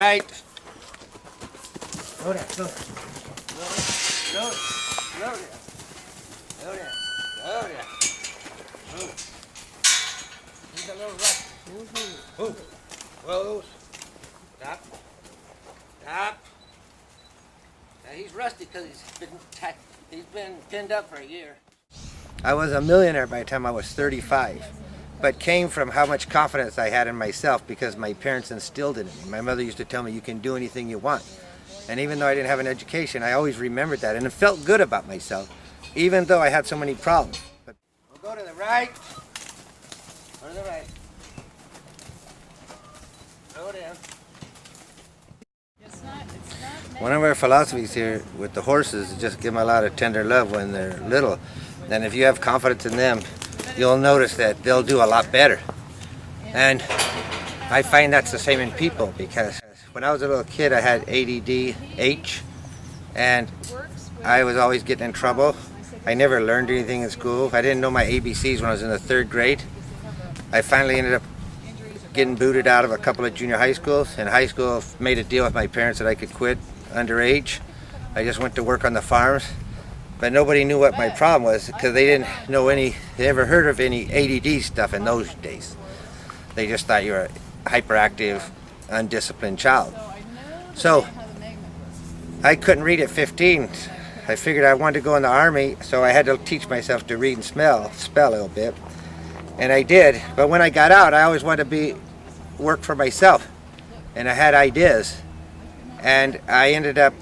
Right. Slow down, slow down. Slow down. Slow down. Slow down. Move. He's a little rusty. Move. Close. Stop. Stop. Now he's rusty because he's been pinned up for a year. I was a millionaire by the time I was 35, but came from how much confidence I had in myself because my parents instilled it in me. My mother used to tell me, you can do anything you want. And even though I didn't have an education, I always remembered that and it felt good about myself, even though I had so many problems. But we'll go to the right. Go to the right. Slow down. One of our philosophies here with the horses is just give them a lot of tender love when they're little. And if you have confidence in them, you'll notice that they'll do a lot better. And I find that's the same in people because when I was a little kid, I had ADD, H, and I was always getting in trouble. I never learned anything in school. I didn't know my ABCs when I was in the 3rd grade. I finally ended up getting booted out of a couple of junior high schools. In high school, made a deal with my parents that I could quit underage. I just went to work on the farms, but nobody knew what my problem was because they didn't know they ever heard of any ADD stuff in those days. They just thought you were a hyperactive, undisciplined child. So I couldn't read at 15. I figured I wanted to go in the Army, so I had to teach myself to read and spell a little bit. And I did, but when I got out, I always wanted to work for myself. And I had ideas. And I ended up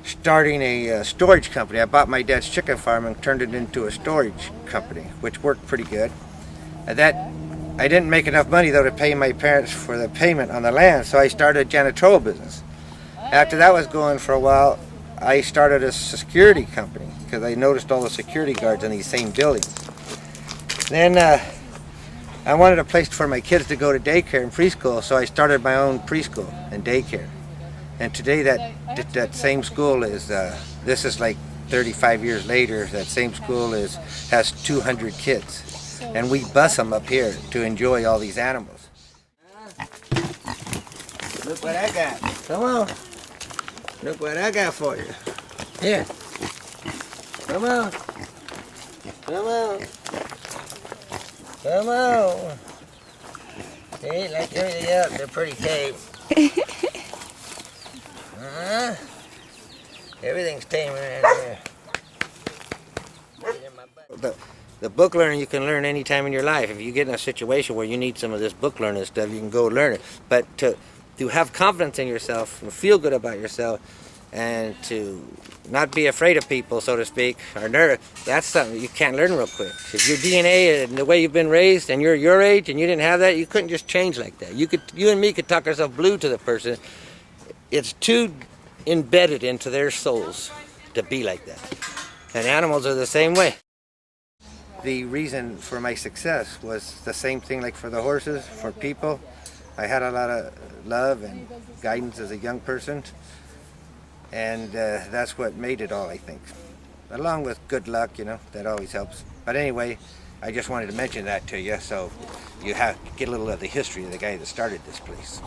starting a storage company. I bought my dad's chicken farm and turned it into a storage company, which worked pretty good. And I didn't make enough money though to pay my parents for the payment on the land, so I started a janitorial business. After that was going for a while, I started a security company because I noticed all the security guards in these same buildings. Then I wanted a place for my kids to go to daycare and preschool, so I started my own preschool and daycare. And today that same school is, this is like 35 years later, that same school has 200 kids. And we bus them up here to enjoy all these animals. Look what I got. Come on. Look what I got for you. Here. Come on. Come on. Come on. See, like everything else, they're pretty tame. Everything's tame around here. The book learning you can learn anytime in your life. If you get in a situation where you need some of this book learning stuff, you can go learn it. But to have confidence in yourself and feel good about yourself and to not be afraid of people, so to speak, or nervous, that's something you can't learn real quick. If your DNA and the way you've been raised and you're your age and you didn't have that, you couldn't just change like that. You and me could talk ourselves blue to the person. It's too embedded into their souls to be like that. And animals are the same way. The reason for my success was the same thing like for the horses, for people. I had a lot of love and guidance as a young person. And that's what made it all, I think. Along with good luck, that always helps. But anyway, I just wanted to mention that to you so you get a little of the history of the guy that started this place.